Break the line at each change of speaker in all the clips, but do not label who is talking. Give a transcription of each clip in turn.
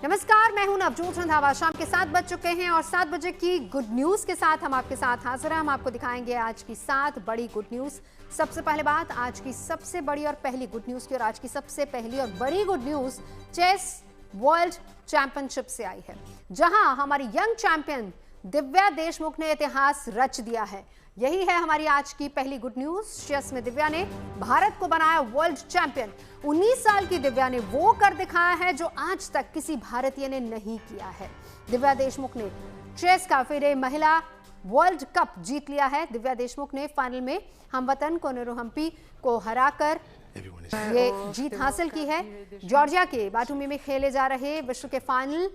नमस्कार, मैं हूं नवजोत रंधावा। शाम के 7 बज चुके हैं और 7 बजे की गुड न्यूज के साथ हम आपके साथ हाजिर हैं। हम आपको दिखाएंगे आज की 7 बड़ी गुड न्यूज। सबसे पहले बात आज की सबसे बड़ी और पहली गुड न्यूज की, और आज की सबसे पहली और बड़ी good news chess world championship से आई है, जहां हमारी यंग चैंपियन दिव्या देशमुख ने इतिहास रच दिया है। यही है हमारी आज की पहली गुड न्यूज। चेस में दिव्या ने भारत को बनाया वर्ल्ड चैंपियन। 19 साल की दिव्या ने वो कर दिखाया है जो आज तक किसी भारतीय ने नहीं किया है। दिव्या देशमुख ने चेस का फिर महिला वर्ल्ड कप जीत लिया है। दिव्या देशमुख ने फाइनल में हमवतन कोनेरू हम्पी को हराकर ये जीत हासिल की है। जॉर्जिया के बाटुमी में खेले जा रहे विश्व के फाइनल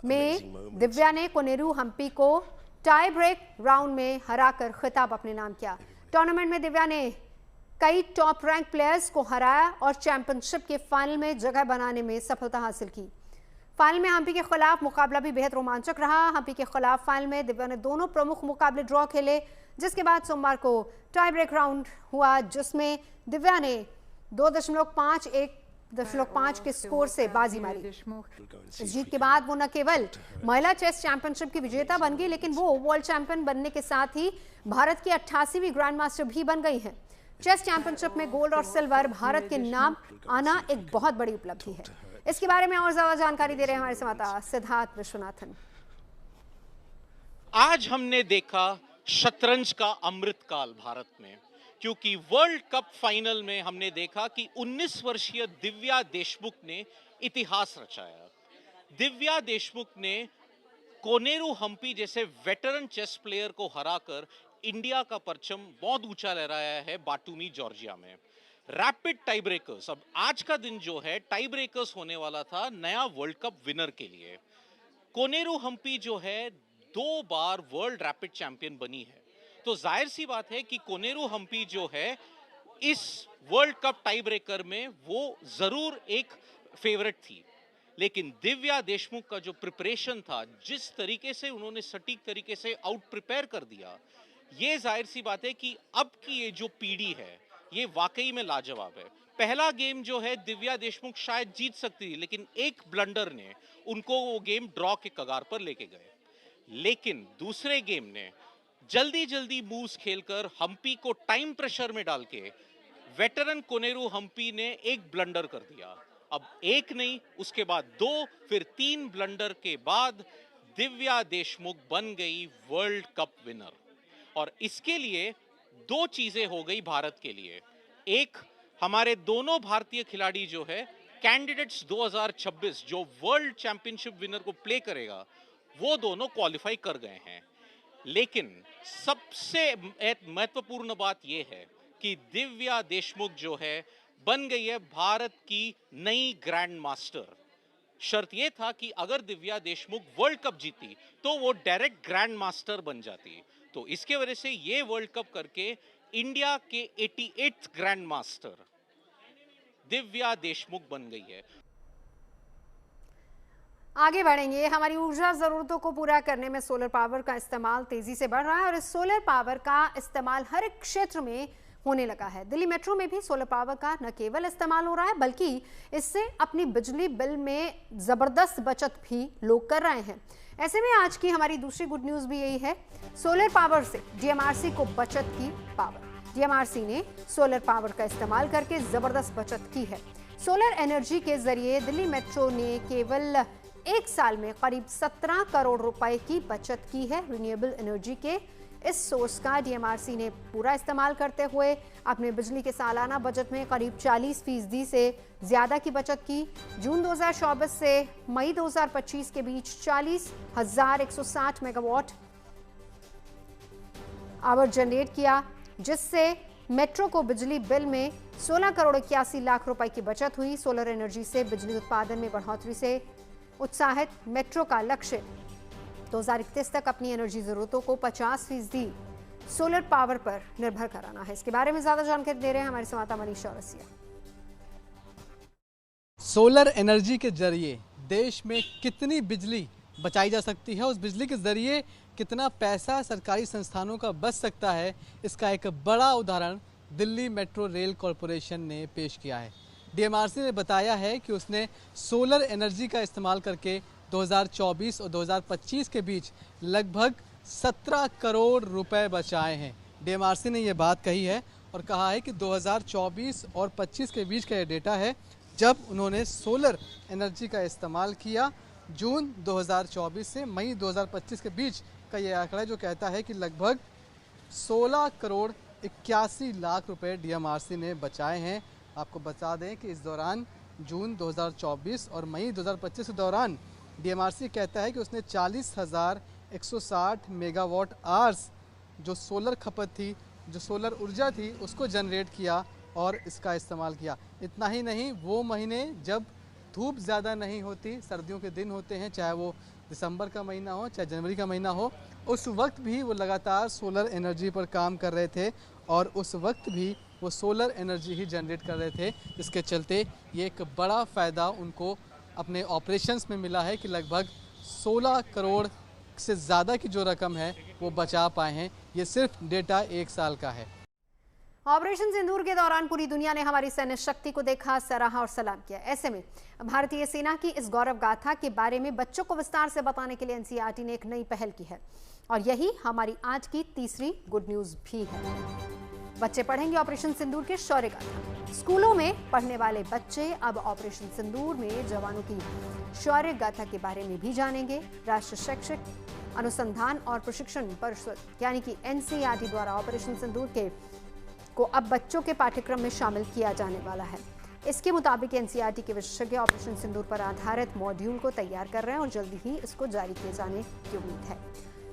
में दिव्या ने कोनेरू हम्पी को टाई ब्रेक राउंड में हराकर खिताब अपने नाम किया। टूर्नामेंट में दिव्या ने कई टॉप रैंक प्लेयर्स को हराया और चैंपियनशिप के फाइनल में जगह बनाने में सफलता हासिल की। फाइनल में हम्पी के खिलाफ मुकाबला भी बेहद रोमांचक रहा। हम्पी के खिलाफ फाइनल में दिव्या ने दोनों प्रमुख मुकाबले ड्रॉ खेले, जिसके बाद सोमवार को टाई ब्रेक राउंड हुआ, जिसमें दिव्या ने 2.5 के स्कोर से बाजी मारी। इस जीत के बाद वो न केवल महिला चेस चैंपियनशिप की विजेता बन गई, लेकिन वो वर्ल्ड चैंपियन बनने के साथ ही भारत की 88वीं ग्रैंड मास्टर भी बन गई हैं। चेस चैंपियनशिप में गोल्ड और सिल्वर भारत के नाम आना एक बहुत बड़ी उपलब्धि है। इसके बारे में और ज्यादा जानकारी दे रहे हैं हमारे संवाददाता सिद्धार्थ विश्वनाथन।
आज हमने देखा शतरंज का अमृतकाल भारत में, क्योंकि वर्ल्ड कप फाइनल में हमने देखा कि 19 वर्षीय दिव्या देशमुख ने इतिहास रचाया। दिव्या देशमुख ने कोनेरू हम्पी जैसे वेटरन चेस प्लेयर को हराकर इंडिया का परचम बहुत ऊंचा लहराया है बाटुमी जॉर्जिया में। रैपिड टाई ब्रेकर्स, अब आज का दिन जो है टाई ब्रेकर्स होने वाला था नया वर्ल्ड कप विनर के लिए। कोनेरू हम्पी जो है 2 बार वर्ल्ड रैपिड चैंपियन बनी है, तो जाहिर सी बात है कि कोनेरू हम्पी जो है इस वर्ल्ड कप टाई ब्रेकर में वो जरूर एक फेवरेट थी। लेकिन दिव्या देशमुख का जो प्रिपरेशन था, जिस तरीके से उन्होंने सटीक तरीके से आउट प्रिपेयर कर दिया, ये जाहिर सी बात है कि अब की ये जो पीढ़ी है ये वाकई में लाजवाब है। पहला गेम जो है दिव्या देशमुख शायद जीत सकती थी, लेकिन एक ब्लंडर ने उनको वो गेम ड्रॉ के कगार पर लेके गए। लेकिन दूसरे गेम ने जल्दी मूव्स खेलकर हम्पी को टाइम प्रेशर में डाल के वेटरन कोनेरू हम्पी ने एक ब्लंडर कर दिया। अब एक नहीं, उसके बाद 2, फिर 3 ब्लंडर के बाद दिव्या देशमुख बन गई वर्ल्ड कप विनर। और इसके लिए 2 चीजें हो गई भारत के लिए। एक, हमारे दोनों भारतीय खिलाड़ी जो है कैंडिडेट्स 2026 जो वर्ल्ड चैंपियनशिप विनर को प्ले करेगा, वो दोनों क्वालिफाई कर गए हैं। लेकिन सबसे महत्वपूर्ण बात यह है कि दिव्या देशमुख जो है बन गई है भारत की नई ग्रैंड मास्टर। शर्त यह था कि अगर दिव्या देशमुख वर्ल्ड कप जीती तो वो डायरेक्ट ग्रैंड मास्टर बन जाती। तो इसके वजह से ये वर्ल्ड कप करके इंडिया के 88th grand master Divya Deshmukh बन गई है।
आगे बढ़ेंगे। हमारी ऊर्जा जरूरतों को पूरा करने में सोलर पावर का इस्तेमाल तेजी से बढ़ रहा है और इस सोलर पावर का इस्तेमाल हर एक क्षेत्र में होने लगा है। दिल्ली मेट्रो में भी सोलर पावर का न केवल इस्तेमाल हो रहा है, बल्कि इससे अपनी बिजली बिल में जबरदस्त बचत भी लोग कर रहे हैं। ऐसे में आज की हमारी दूसरी गुड न्यूज भी यही है, सोलर पावर से डीएमआरसी को बचत की पावर। डीएमआरसी ने सोलर पावर का इस्तेमाल करके जबरदस्त बचत की है। सोलर एनर्जी के जरिए दिल्ली मेट्रो ने केवल 1 साल में करीब 17 करोड़ रुपए की बचत की है। रिन्यूएबल एनर्जी के इस सोर्स का डीएमआरसी ने पूरा इस्तेमाल करते हुए अपने बिजली के सालाना बजट में करीब 40% से ज्यादा की बचत की। जून 2024 से मई 2025 के बीच 40,160 मेगावाट आवर जनरेट किया, जिससे मेट्रो को बिजली बिल में 16 करोड़ 81 लाख रुपए की बचत हुई। सोलर एनर्जी से बिजली उत्पादन में बढ़ोतरी से उत्साहित मेट्रो का लक्ष्य 2031 तक अपनी एनर्जी जरूरतों को 50% सोलर पावर पर निर्भर कराना है। इसके बारे में ज्यादा जानकारी दे रहे हैं हमारे संवाददाता मनीष चौरसिया।
सोलर एनर्जी के जरिए देश में कितनी बिजली बचाई जा सकती है, उस बिजली के जरिए कितना पैसा सरकारी संस्थानों का बच सकता है, इसका एक बड़ा उदाहरण दिल्ली मेट्रो रेल कॉरपोरेशन ने पेश किया है। डीएमआरसी ने बताया है कि उसने सोलर एनर्जी का इस्तेमाल करके 2024 और 2025 के बीच लगभग 17 करोड़ रुपए बचाए हैं। डीएमआरसी ने ये बात कही है और कहा है कि 2024 और 25 के बीच का ये डेटा है, जब उन्होंने सोलर एनर्जी का इस्तेमाल किया। जून 2024 से मई 2025 के बीच का ये आंकड़ा है, जो कहता है कि लगभग 16 करोड़ 81 लाख रुपए डीएमआरसी ने बचाए हैं। आपको बता दें कि इस दौरान जून 2024 और मई 2025 के दौरान डीएमआरसी कहता है कि उसने 40,160 मेगावाट आवर्स जो सोलर खपत थी, जो सोलर ऊर्जा थी, उसको जनरेट किया और इसका इस्तेमाल किया। इतना ही नहीं, वो महीने जब धूप ज़्यादा नहीं होती, सर्दियों के दिन होते हैं, चाहे वो दिसंबर का महीना हो चाहे जनवरी का महीना हो, उस वक्त भी वो लगातार सोलर एनर्जी पर काम कर रहे थे और उस वक्त भी वो सोलर एनर्जी ही जनरेट कर रहे थे, जिसके चलते ये एक बड़ा फ़ायदा उनको अपने ऑपरेशंस में मिला है कि लगभग 16 करोड़ से ज़्यादा की जो रकम है वो बचा पाए हैं। ये सिर्फ डेटा 1 साल का है।
ऑपरेशन सिंदूर के दौरान पूरी दुनिया ने हमारी सैन्य शक्ति को देखा, सराहा और सलाम किया। ऐसे में भारतीय सेना की इस गौरव गाथा के बारे में बच्चों को विस्तार से बताने के लिए एनसीईआरटी ने एक नई पहल की है और यही हमारी आज की तीसरी गुड न्यूज भी है। बच्चे पढ़ेंगे ऑपरेशन सिंदूर के शौर्य गाथा। स्कूलों में पढ़ने वाले बच्चे अब ऑपरेशन सिंदूर में जवानों की शौर्य गाथा के बारे में भी जानेंगे। राष्ट्रीय शैक्षिक अनुसंधान और प्रशिक्षण परिषद यानी कि एनसीईआरटी द्वारा ऑपरेशन सिंदूर को अब बच्चों के पाठ्यक्रम में शामिल किया जाने वाला है। इसके मुताबिक एनसीईआरटी के विशेषज्ञ ऑपरेशन सिंदूर पर आधारित मॉड्यूल को तैयार कर रहे हैं और जल्दी ही इसको जारी किए जाने की उम्मीद है।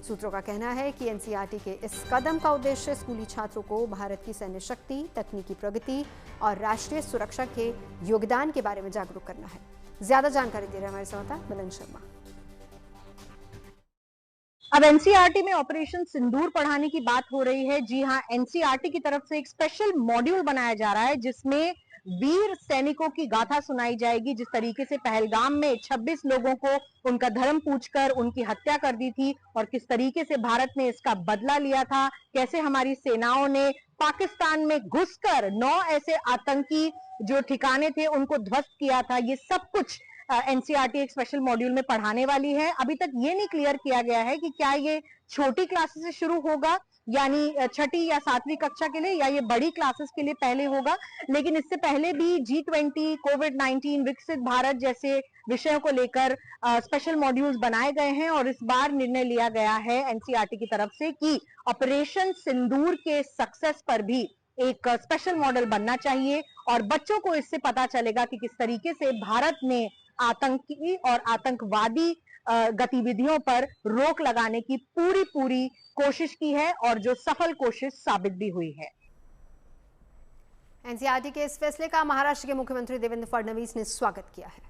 सूत्रों का कहना है कि एनसीईआरटी के इस कदम का उद्देश्य स्कूली छात्रों को भारत की सैन्य शक्ति, तकनीकी प्रगति और राष्ट्रीय सुरक्षा के योगदान के बारे में जागरूक करना है। ज्यादा जानकारी दे रहे हैं हमारे संवाददाता मिलन शर्मा।
अब एनसीईआरटी में ऑपरेशन सिंदूर पढ़ाने की बात हो रही है। जी हाँ, एनसीईआरटी की तरफ से एक स्पेशल मॉड्यूल बनाया जा रहा है जिसमें वीर सैनिकों की गाथा सुनाई जाएगी। जिस तरीके से पहलगाम में 26 लोगों को उनका धर्म पूछकर उनकी हत्या कर दी थी और किस तरीके से भारत ने इसका बदला लिया था, कैसे हमारी सेनाओं ने पाकिस्तान में घुसकर 9 ऐसे आतंकी जो ठिकाने थे उनको ध्वस्त किया था, ये सब कुछ एनसीईआरटी एक स्पेशल मॉड्यूल में पढ़ाने वाली है। अभी तक ये नहीं क्लियर किया गया है कि क्या ये छोटी क्लासेस से शुरू होगा, यानी छठी या 7वीं कक्षा के लिए, या ये बड़ी क्लासेस के लिए पहले होगा। लेकिन इससे पहले भी G20, कोविड-19, विकसित भारत जैसे विषयों को लेकर स्पेशल मॉड्यूल्स बनाए गए हैं और इस बार निर्णय लिया गया है एनसीईआरटी की तरफ से कि ऑपरेशन सिंदूर के सक्सेस पर भी एक स्पेशल मॉडल बनना चाहिए और बच्चों को इससे पता चलेगा कि किस तरीके से भारत ने आतंकी और आतंकवादी गतिविधियों पर रोक लगाने की पूरी कोशिश की है और जो सफल कोशिश साबित भी हुई है।
एनसीईआरटी के इस फैसले का महाराष्ट्र के मुख्यमंत्री देवेंद्र फडणवीस ने स्वागत किया है।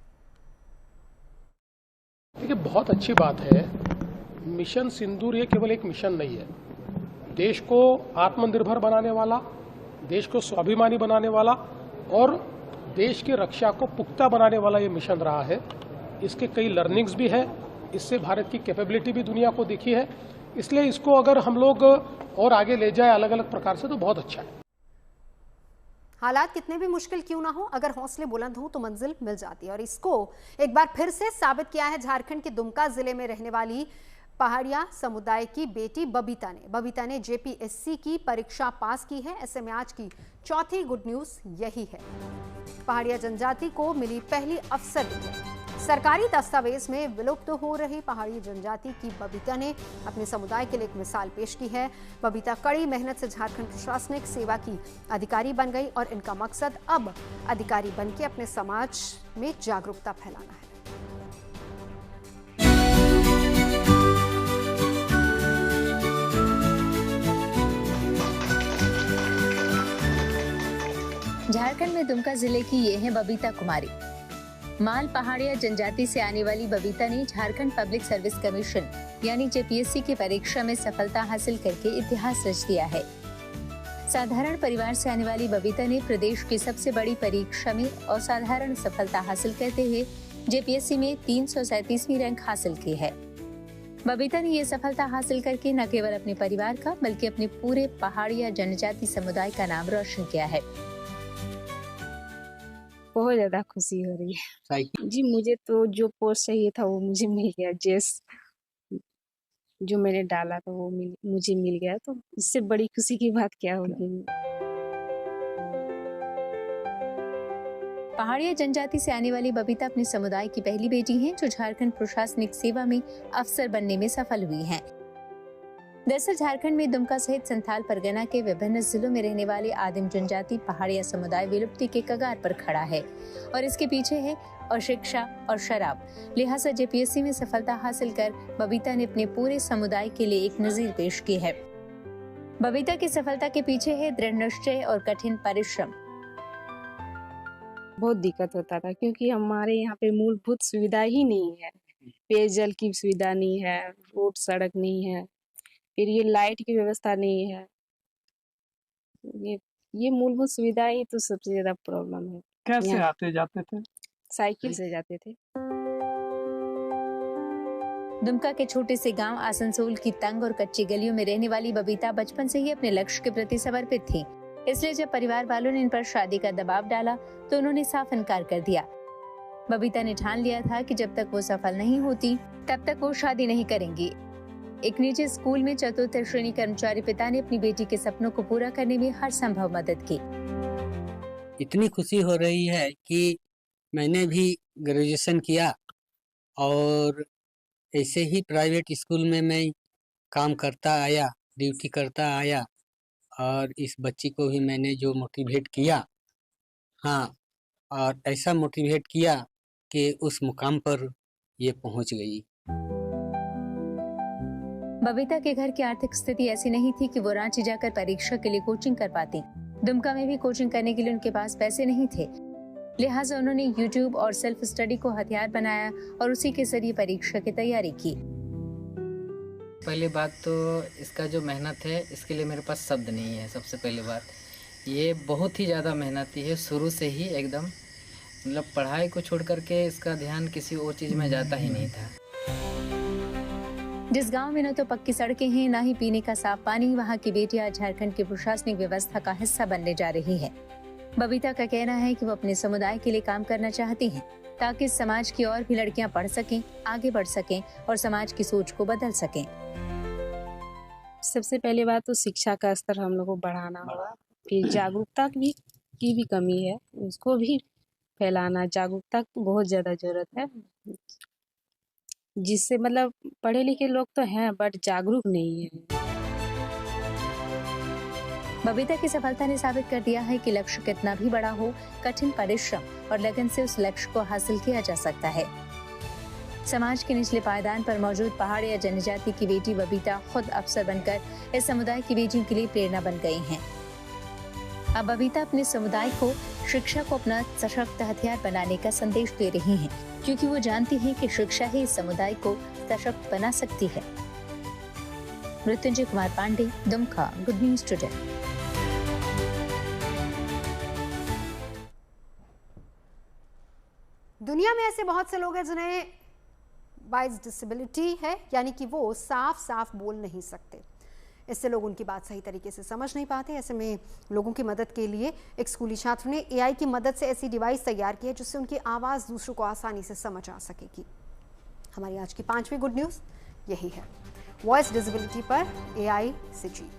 देखिए, बहुत अच्छी बात है। मिशन सिंदूर ये केवल एक मिशन नहीं है, देश को आत्मनिर्भर बनाने वाला, देश को स्वाभिमानी बनाने वाला और देश की रक्षा को पुख्ता बनाने वाला ये मिशन रहा है। इसके कई लर्निंग्स भी है, इससे भारत की कैपेबिलिटी भी दुनिया को दिखी है। इसलिए इसको अगर हम लोग और आगे ले जाए अलग अलग प्रकार से तो बहुत अच्छा है।
हालात कितने भी मुश्किल क्यों ना हो, अगर हौसले बुलंद हो तो मंजिल मिल जाती है और इसको एक बार फिर से साबित किया है झारखंड के दुमका जिले में रहने वाली पहाड़िया समुदाय की बेटी बबीता ने जेपीएससी की परीक्षा पास की है। ऐसे में आज की चौथी गुड न्यूज यही है। पहाड़िया जनजाति को मिली पहली अवसर। सरकारी दस्तावेज में विलुप्त हो रही पहाड़ी जनजाति की बबीता ने अपने समुदाय के लिए एक मिसाल पेश की है। बबीता कड़ी मेहनत से झारखंड प्रशासनिक सेवा की अधिकारी बन गई और इनका मकसद अब अधिकारी बनकर अपने समाज में जागरूकता फैलाना है।
झारखंड में दुमका जिले की ये है बबीता कुमारी। माल पहाड़िया जनजाति से आने वाली बबीता ने झारखंड पब्लिक सर्विस कमीशन यानी जेपीएससी की परीक्षा में सफलता हासिल करके इतिहास रच दिया है। साधारण परिवार से आने वाली बबीता ने प्रदेश की सबसे बड़ी परीक्षा में असाधारण सफलता हासिल करते हुए जेपीएससी में 337वीं रैंक हासिल की है। बबीता ने ये सफलता हासिल करके न केवल अपने परिवार का बल्कि अपने पूरे पहाड़िया जनजाति समुदाय का नाम रोशन किया है।
बहुत ज़्यादा खुशी हो रही है जी। मुझे तो जो पोस्ट चाहिए था वो मुझे मिल गया, जो मैंने डाला था वो मुझे मिल गया, तो इससे बड़ी खुशी की बात क्या होगी।
पहाड़िया जनजाति से आने वाली बबीता अपने समुदाय की पहली बेटी हैं जो झारखंड प्रशासनिक सेवा में अफसर बनने में सफल हुई हैं। दरअसल झारखंड में दुमका सहित संथाल परगना के विभिन्न जिलों में रहने वाले आदिम जनजाति पहाड़िया समुदाय विलुप्ति के कगार पर खड़ा है और इसके पीछे है अशिक्षा और शराब। लिहाजा जेपीएससी में सफलता हासिल कर बबीता ने अपने पूरे समुदाय के लिए एक नजीर पेश की है। बबीता की सफलता के पीछे है दृढ़ निश्चय और कठिन परिश्रम।
बहुत दिक्कत होता था क्योंकि हमारे यहाँ पे मूलभूत सुविधा ही नहीं है, पेयजल की सुविधा नहीं है, रोड सड़क नहीं है, फिर ये लाइट की व्यवस्था नहीं है। ये मूलभूत सुविधा ही तो सबसे ज्यादा प्रॉब्लम है।
कैसे आते जाते थे?
साइकिल से जाते थे।
दुमका के छोटे से गांव आसनसोल की तंग और कच्ची गलियों में रहने वाली बबीता बचपन से ही अपने लक्ष्य के प्रति समर्पित थी। इसलिए जब परिवार वालों ने इन पर शादी का दबाव डाला तो उन्होंने साफ इनकार कर दिया। बबीता ने ठान लिया था कि जब तक वो सफल नहीं होती तब तक वो शादी नहीं करेंगी। एक निजी स्कूल में चतुर्थ श्रेणी कर्मचारी पिता ने अपनी बेटी के सपनों को पूरा करने में हर संभव मदद की।
इतनी खुशी हो रही है कि मैंने भी ग्रेजुएशन किया और ऐसे ही प्राइवेट स्कूल में मैं काम करता आया, ड्यूटी करता आया और इस बच्ची को भी मैंने जो मोटिवेट किया, हाँ, और ऐसा मोटिवेट किया कि उस मुकाम पर ये पहुंच गई।
बबीता के घर की आर्थिक स्थिति ऐसी नहीं थी कि वो रांची जाकर परीक्षा के लिए कोचिंग कर पाती। दुमका में भी कोचिंग करने के लिए उनके पास पैसे नहीं थे। लिहाजा उन्होंने यूट्यूब और सेल्फ स्टडी को हथियार बनाया और उसी के जरिए परीक्षा की तैयारी की।
पहली बात तो इसका जो मेहनत है इसके लिए मेरे पास शब्द नहीं है। सबसे पहली बात ये बहुत ही ज़्यादा मेहनती है, शुरू से ही एकदम मतलब पढ़ाई को छोड़ करके इसका ध्यान किसी और चीज़ में जाता ही नहीं था।
जिस गांव में न तो पक्की सड़कें हैं न ही पीने का साफ पानी, वहां की बेटियां झारखंड की प्रशासनिक व्यवस्था का हिस्सा बनने जा रही है। बबीता का कहना है कि वो अपने समुदाय के लिए काम करना चाहती हैं ताकि समाज की और भी लड़कियां पढ़ सकें, आगे बढ़ सकें और समाज की सोच को बदल सकें।
सबसे पहले बात तो शिक्षा का स्तर हम लोग को बढ़ाना होगा, फिर जागरूकता की भी कमी है, उसको भी फैलाना। जागरूकता की बहुत ज़्यादा जरूरत है, जिससे मतलब पढ़े लिखे लोग तो हैं बट जागरूक नहीं है।
बबीता की सफलता ने साबित कर दिया है कि लक्ष्य कितना भी बड़ा हो, कठिन परिश्रम और लगन से उस लक्ष्य को हासिल किया जा सकता है। समाज के निचले पायदान पर मौजूद पहाड़िया जनजाति की बेटी बबीता खुद अफसर बनकर इस समुदाय की बेटियों के लिए प्रेरणा बन गई हैं। अब बबीता अपने समुदाय को शिक्षा को अपना सशक्त हथियार बनाने का संदेश दे रही हैं, क्योंकि वो जानती हैं कि शिक्षा ही इस समुदाय को सशक्त बना सकती है। Mrityunjay Kumar Pandey, Dumka, good news today.
दुनिया में ऐसे बहुत से लोग हैं जिन्हें बाइज डिसेबिलिटी है, यानी कि वो साफ साफ बोल नहीं सकते। इससे लोग उनकी बात सही तरीके से समझ नहीं पाते। ऐसे में लोगों की मदद के लिए एक स्कूली छात्र ने एआई की मदद से ऐसी डिवाइस तैयार की है जिससे उनकी आवाज़ दूसरों को आसानी से समझ आ सकेगी। हमारी आज की 5वीं गुड न्यूज़ यही है, वॉइस डिसेबिलिटी पर एआई से जीत।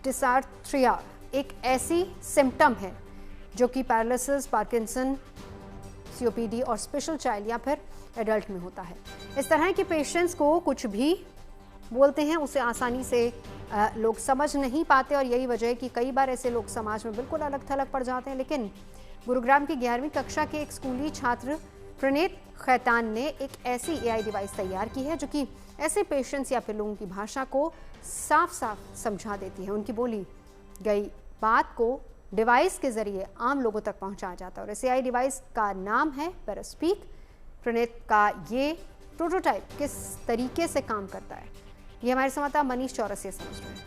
डिसार्थ्रिया एक ऐसी सिम्टम है जो कि पैरालिसिस, पार्किंसन, सीओपीडी और स्पेशल चाइल्ड या फिर एडल्ट में होता है। इस तरह के पेशेंट्स को कुछ भी बोलते हैं उसे आसानी से लोग समझ नहीं पाते और यही वजह है कि कई बार ऐसे लोग समाज में बिल्कुल अलग थलग पड़ जाते हैं। लेकिन गुरुग्राम की 11वीं कक्षा के एक स्कूली छात्र प्रणीत खैतान ने एक ऐसी एआई डिवाइस तैयार की है जो कि ऐसे पेशेंट्स या फिर लोगों की भाषा को साफ साफ समझा देती है। उनकी बोली गई बात को डिवाइस के जरिए आम लोगों तक पहुंचाया जाता है और इस एआई डिवाइस का नाम है पेरास्पीक। प्रणीत का ये प्रोटोटाइप किस तरीके से काम करता है, ये हमारे संवाददाता मनीष चौरसिया समझ रहे हैं।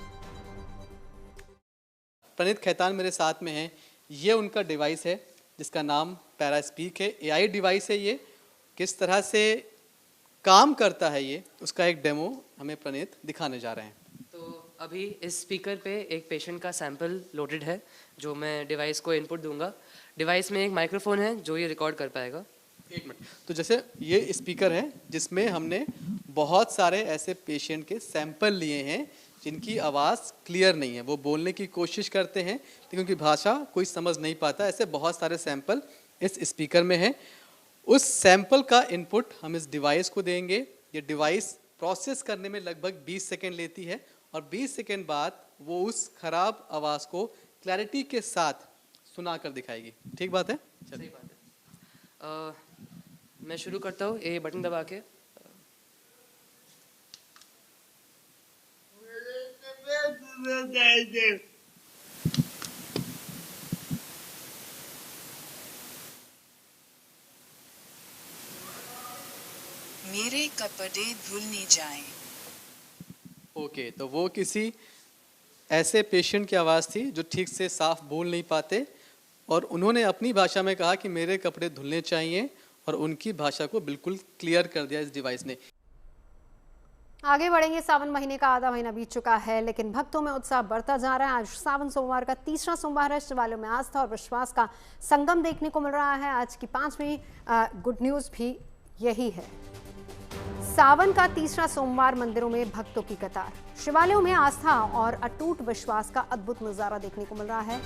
प्रणीत खैतान मेरे साथ में हैं। ये उनका डिवाइस है जिसका नाम पेरास्पीक है, एआई डिवाइस है। ये किस तरह से काम करता है ये उसका एक डेमो हमें प्रणीत दिखाने जा रहे हैं।
तो
अभी इस स्पीकर पे एक पेशेंट का सैंपल लोडेड है जो मैं डिवाइस को इनपुट दूंगा। डिवाइस में एक माइक्रोफोन है जो ये रिकॉर्ड कर पाएगा।
एक मिनट, तो जैसे ये स्पीकर है जिसमें हमने बहुत सारे ऐसे पेशेंट के सैंपल लिए हैं जिनकी आवाज़ क्लियर नहीं है, वो बोलने की कोशिश करते हैं लेकिन उनकी भाषा कोई समझ नहीं पाता। ऐसे बहुत सारे सैंपल इस स्पीकर में हैं। उस सैंपल का इनपुट हम इस डिवाइस को देंगे। ये डिवाइस प्रोसेस करने में लगभग 20 सेकेंड लेती है और 20 सेकेंड बाद वो उस खराब आवाज़ को क्लैरिटी के साथ सुना कर दिखाएगी। ठीक बात है?
सही बात है। मैं शुरू करता हूँ ये बटन दबा के।
मेरे कपड़े धुल नहीं जाएं।
ओके, तो वो किसी ऐसे पेशेंट की आवाज़ थी जो ठीक से साफ बोल नहीं पाते और उन्होंने अपनी भाषा में कहा कि मेरे कपड़े धुलने चाहिए और उनकी भाषा को बिल्कुल क्लियर कर दिया इस डिवाइस ने।
आगे बढ़ेंगे। सावन महीने का आधा महीना बीत चुका है लेकिन भक्तों में उत्साह बढ़ता जा रहा है। आज सावन सोमवार का तीसरा सोमवार है। शिवालयों में आस्था और विश्वास का संगम देखने को मिल रहा है। आज की 5वीं गुड न्यूज़ भी यही है। सावन का तीसरा सोमवार, मंदिरों में भक्तों की कतार। शिवालयों में आस्था और अटूट विश्वास का अद्भुत नजारा देखने को मिल रहा है।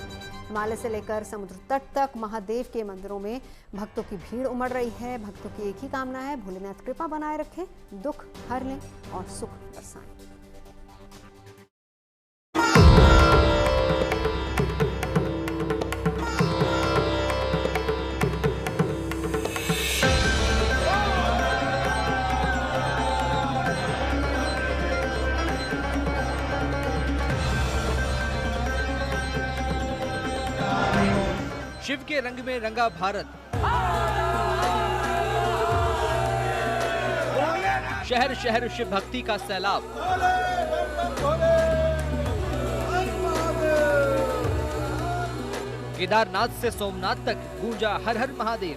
हिमालय से लेकर समुद्र तट तक महादेव के मंदिरों में भक्तों की भीड़ उमड़ रही है। भक्तों की एक ही कामना है, भोलेनाथ कृपा बनाए रखे, दुख हर लें और सुख बरसाएं।
शिव के रंग में रंगा भारत, शहर शहर शिव भक्ति का सैलाब। केदारनाथ से सोमनाथ तक गूंजा हर हर महादेव।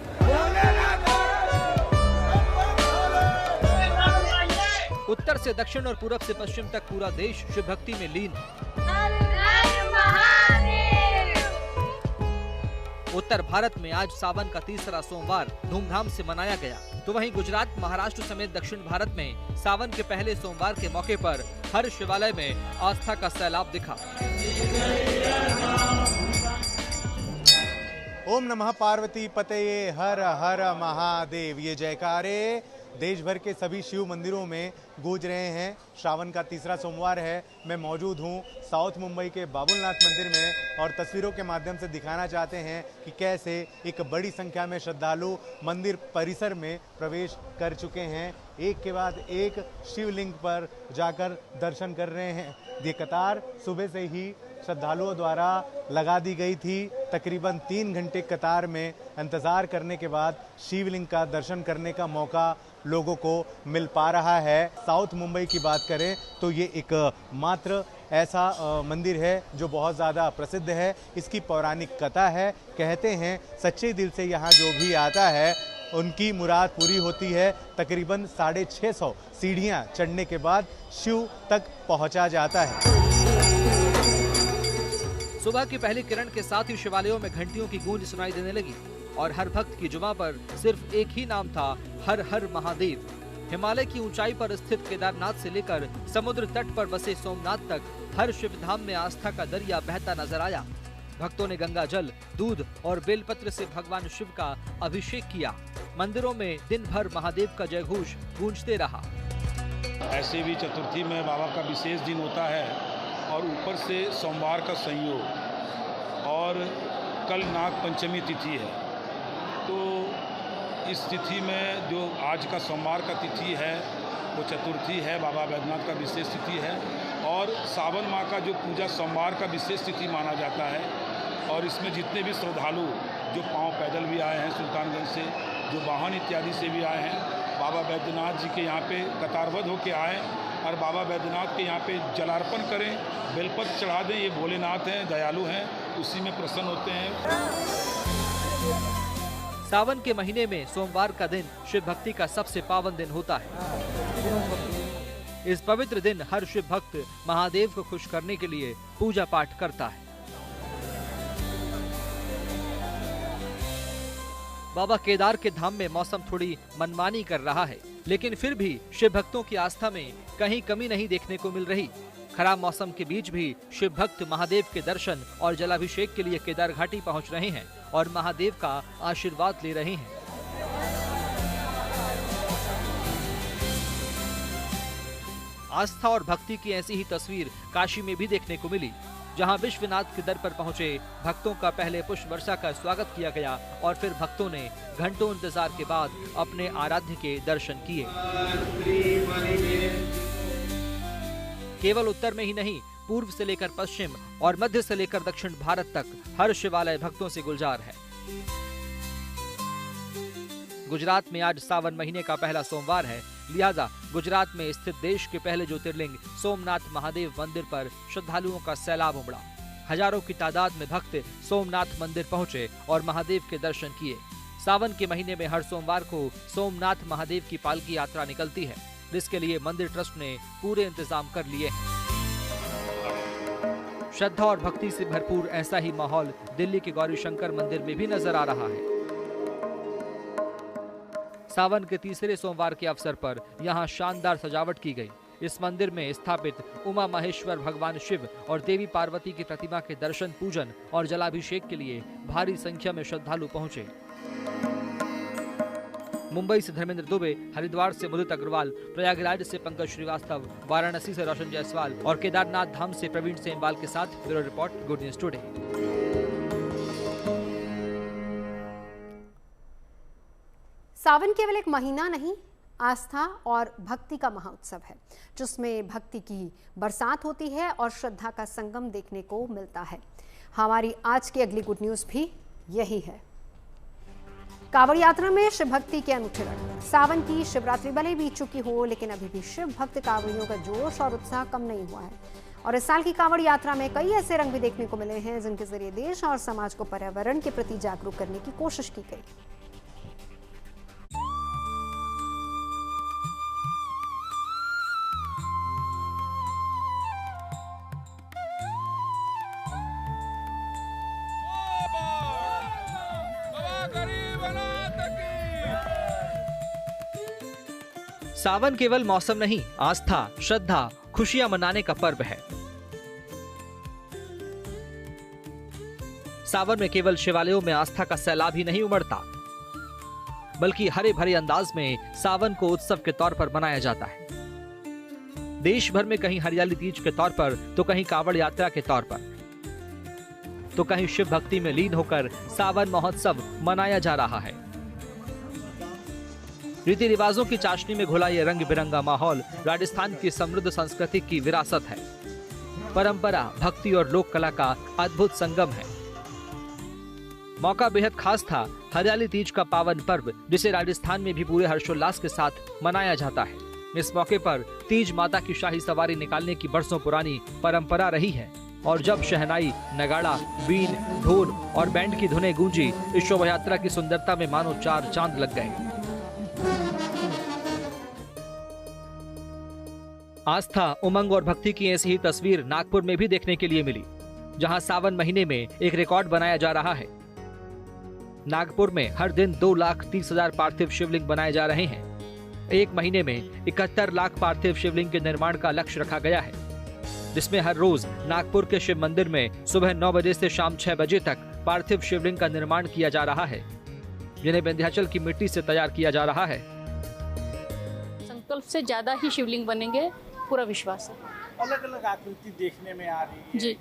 उत्तर से दक्षिण और पूरब से पश्चिम तक पूरा देश शिव भक्ति में लीन। उत्तर भारत में आज सावन का तीसरा सोमवार धूमधाम से मनाया गया, तो वहीं गुजरात, महाराष्ट्र समेत दक्षिण भारत में सावन के पहले सोमवार के मौके पर हर शिवालय में आस्था का सैलाब दिखा।
ओम नमः पार्वती पतये, हर हर महादेव। ये जयकारे देश भर के सभी शिव मंदिरों में गूंज रहे हैं। श्रावण का तीसरा सोमवार है। मैं मौजूद हूँ साउथ मुंबई के बाबुलनाथ मंदिर में और तस्वीरों के माध्यम से दिखाना चाहते हैं कि कैसे एक बड़ी संख्या में श्रद्धालु मंदिर परिसर में प्रवेश कर चुके हैं। एक के बाद एक शिवलिंग पर जाकर दर्शन कर रहे हैं। ये कतार सुबह से ही श्रद्धालुओं द्वारा लगा दी गई थी। तकरीबन 3 घंटे कतार में इंतज़ार करने के बाद शिवलिंग का दर्शन करने का मौका लोगों को मिल पा रहा है। साउथ मुंबई की बात करें तो ये एक मात्र ऐसा मंदिर है जो बहुत ज़्यादा प्रसिद्ध है। इसकी पौराणिक कथा है। कहते हैं सच्चे दिल से यहाँ जो भी आता है उनकी मुराद पूरी होती है। तकरीबन 650 सीढ़ियाँ चढ़ने के बाद शिव तक पहुँचा जाता है।
सुबह की पहली किरण के साथ ही शिवालयों में घंटियों की गूंज सुनाई देने लगी और हर भक्त की जुबां पर सिर्फ एक ही नाम था, हर हर महादेव। हिमालय की ऊंचाई पर स्थित केदारनाथ से लेकर समुद्र तट पर बसे सोमनाथ तक हर शिवधाम में आस्था का दरिया बहता नजर आया। भक्तों ने गंगा जल, दूध और बेलपत्र से भगवान शिव का अभिषेक किया। मंदिरों में दिन भर महादेव का जयघोष गूंजते रहा।
ऐसे भी चतुर्थी में बाबा का विशेष दिन होता है और ऊपर से सोमवार का संयोग और कल नाग पंचमी तिथि है, तो इस तिथि में जो आज का सोमवार का तिथि है वो चतुर्थी है, बाबा बैद्यनाथ का विशेष तिथि है और सावन माह का जो पूजा सोमवार का विशेष तिथि माना जाता है। और इसमें जितने भी श्रद्धालु जो पांव पैदल भी आए हैं सुल्तानगंज से, जो वाहन इत्यादि से भी आए हैं, बाबा बैद्यनाथ जी के यहाँ पे कतारबद्ध होके आए और बाबा बैद्यनाथ के यहाँ पे जलार्पण करें, बेलपत्र चढ़ा दें। ये भोलेनाथ हैं, दयालु हैं, उसी में प्रसन्न होते हैं।
सावन के महीने में सोमवार का दिन शिव भक्ति का सबसे पावन दिन होता है। इस पवित्र दिन हर शिव भक्त महादेव को खुश करने के लिए पूजा पाठ करता है। बाबा केदार के धाम में मौसम थोड़ी मनमानी कर रहा है, लेकिन फिर भी शिव भक्तों की आस्था में कहीं कमी नहीं देखने को मिल रही। खराब मौसम के बीच भी शिव भक्त महादेव के दर्शन और जलाभिषेक के लिए केदार घाटी पहुंच रहे हैं और महादेव का आशीर्वाद ले रहे हैं। आस्था और भक्ति की ऐसी ही तस्वीर काशी में भी देखने को मिली, जहां विश्वनाथ के दर पर पहुंचे भक्तों का पहले पुष्प वर्षा का स्वागत किया गया और फिर भक्तों ने घंटों इंतजार के बाद अपने आराध्य के दर्शन किए। केवल उत्तर में ही नहीं, पूर्व से लेकर पश्चिम और मध्य से लेकर दक्षिण भारत तक हर शिवालय भक्तों से गुलजार है। गुजरात में आज सावन महीने का पहला सोमवार है, लिहाजा गुजरात में स्थित देश के पहले ज्योतिर्लिंग सोमनाथ महादेव मंदिर पर श्रद्धालुओं का सैलाब उमड़ा। हजारों की तादाद में भक्त सोमनाथ मंदिर पहुंचे और महादेव के दर्शन किए। सावन के महीने में हर सोमवार को सोमनाथ महादेव की पालकी यात्रा निकलती है, जिसके लिए मंदिर ट्रस्ट ने पूरे इंतजाम कर लिए हैं। श्रद्धा और भक्ति से भरपूर ऐसा ही माहौल दिल्ली के गौरी शंकर मंदिर में भी नजर आ रहा है। सावन के तीसरे सोमवार के अवसर पर यहाँ शानदार सजावट की गई। इस मंदिर में स्थापित उमा महेश्वर भगवान शिव और देवी पार्वती की प्रतिमा के दर्शन, पूजन और जलाभिषेक के लिए भारी संख्या में श्रद्धालु पहुंचे। मुंबई से धर्मेंद्र दुबे, हरिद्वार से मुदित अग्रवाल, प्रयागराज से पंकज श्रीवास्तव, वाराणसी से रोशन जायसवाल और केदारनाथ धाम से प्रवीण सेमवाल के साथ bureau report, good news today.
Sawan केवल एक महीना नहीं, आस्था और भक्ति का महोत्सव है, जिसमें भक्ति की बरसात होती है और श्रद्धा का संगम देखने को मिलता है। हमारी आज की अगली गुड न्यूज भी यही है। कांवड़ यात्रा में शिव भक्ति के अनूठे रंग। सावन की शिवरात्रि भले बीत चुकी हो, लेकिन अभी भी शिव भक्त कांवड़ियों का जोश और उत्साह कम नहीं हुआ है। और इस साल की कांवड़ यात्रा में कई ऐसे रंग भी देखने को मिले हैं, जिनके जरिए देश और समाज को पर्यावरण के प्रति जागरूक करने की कोशिश की गई।
सावन केवल मौसम नहीं, आस्था, श्रद्धा, खुशियां मनाने का पर्व है। सावन में केवल शिवालयों में आस्था का सैलाब ही नहीं उमड़ता, बल्कि हरे भरे अंदाज में सावन को उत्सव के तौर पर मनाया जाता है। देश भर में कहीं हरियाली तीज के तौर पर, तो कहीं कांवड़ यात्रा के तौर पर, तो कहीं शिव भक्ति में लीन होकर सावन महोत्सव मनाया जा रहा है। रीति रिवाजों की चाशनी में घुला ये रंग बिरंगा माहौल राजस्थान की समृद्ध संस्कृति की विरासत है। परंपरा, भक्ति और लोक कला का अद्भुत संगम है। मौका बेहद खास था, हरियाली तीज का पावन पर्व, जिसे राजस्थान में भी पूरे हर्षोल्लास के साथ मनाया जाता है। इस मौके पर तीज माता की शाही सवारी निकालने की बरसों पुरानी परंपरा रही है और जब शहनाई, नगाड़ा, बीन, ढोल और बैंड की धुनें गूंजी, इस शोभा यात्रा की सुंदरता में मानो चार चांद लग गए। आस्था, उमंग और भक्ति की ऐसी ही तस्वीर नागपुर में भी देखने के लिए मिली, जहां सावन महीने में एक रिकॉर्ड बनाया जा रहा है। नागपुर में हर दिन 2,30,000 पार्थिव शिवलिंग बनाए जा रहे हैं। एक महीने में 71 लाख पार्थिव शिवलिंग के निर्माण का लक्ष्य रखा गया है, जिसमें हर रोज नागपुर के शिव मंदिर में सुबह 9 बजे से शाम 6 बजे तक पार्थिव शिवलिंग का निर्माण किया जा रहा है, जिन्हें विंध्याचल की मिट्टी से तैयार किया जा रहा है।
संकल्प से ज्यादा ही शिवलिंग बनेंगे, पूरा विश्वास है।
अलग अलग आकृति देखने में आ रही है।
जी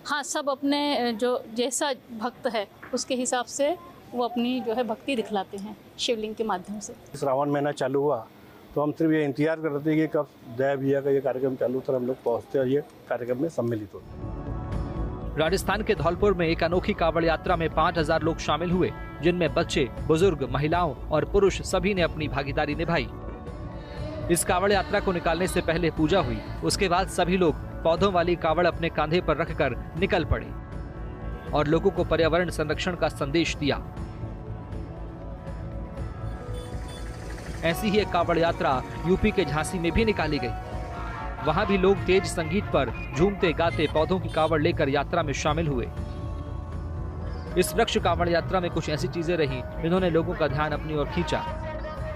हाँ, सब अपने जो जैसा भक्त है उसके हिसाब से वो अपनी जो है भक्ति दिखलाते हैं शिवलिंग के माध्यम से।
श्रावण महीना चालू हुआ तो हम सिर्फ ये इंतजार कर रहे थे कि कब दया भैया का ये कार्यक्रम चालू था, हम लोग पहुँचते और ये कार्यक्रम में सम्मिलित होते।
राजस्थान के धौलपुर में एक अनोखी कांवड़ यात्रा में 5,000 लोग शामिल हुए, जिनमें बच्चे, बुजुर्ग, महिलाओं और पुरुष सभी ने अपनी भागीदारी निभाई। इस कांवड़ यात्रा को निकालने से पहले पूजा हुई, उसके बाद सभी लोग पौधों वाली कांवड़ अपने कांधे पर रखकर निकल पड़े और लोगों को पर्यावरण संरक्षण का संदेश दिया। ऐसी ही एक कांवड़ यात्रा यूपी के झांसी में भी निकाली गई। वहां भी लोग तेज संगीत पर झूमते गाते पौधों की कांवड़ लेकर यात्रा में शामिल हुए। इस वृक्ष कांवड़ यात्रा में कुछ ऐसी चीजें रही जिन्होंने लोगों का ध्यान अपनी ओर खींचा,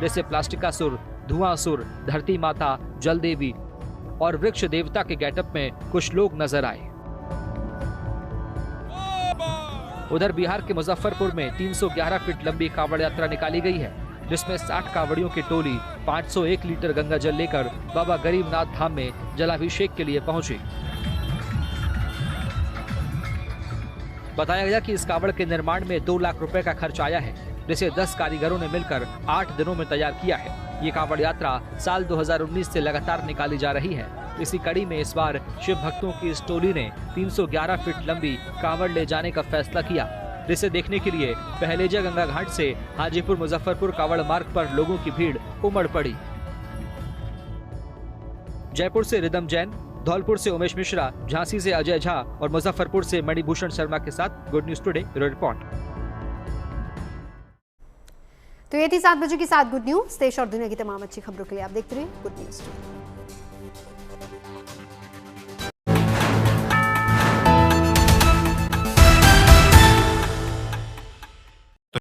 जैसे प्लास्टिकासुर, धुआंसुर, धरती माता, जल देवी और वृक्ष देवता के गेटअप में कुछ लोग नजर आए। उधर बिहार के मुजफ्फरपुर में 311 फीट लंबी कांवड़ यात्रा निकाली गई है, जिसमें 60 कांवड़ियों की टोली 501 लीटर गंगा जल लेकर बाबा गरीबनाथ धाम में जलाभिषेक के लिए पहुंची। बताया गया कि इस कांवड़ के निर्माण में 2 लाख रुपए का खर्च आया है, जिसे 10 कारीगरों ने मिलकर 8 दिनों में तैयार किया है। ये कांवड़ यात्रा साल 2019 से लगातार निकाली जा रही है। इसी कड़ी में इस बार शिव भक्तों की इस टोली ने 311 फीट लंबी कांवड़ ले जाने का फैसला किया, जिसे देखने के लिए पहलेजा गंगा घाट से हाजीपुर मुजफ्फरपुर कांवड़ मार्ग पर लोगों की भीड़ उमड़ पड़ी। जयपुर से रिदम जैन, धौलपुर से उमेश मिश्रा, झांसी से अजय झा और मुजफ्फरपुर से मणिभूषण शर्मा के साथ गुड न्यूज टुडे रिपोर्ट।
तो ये थी 7 बजे की 7 गुड न्यूज। देश और दुनिया की तमाम अच्छी खबरों के लिए आप देखते रहिए गुड न्यूज टुडे।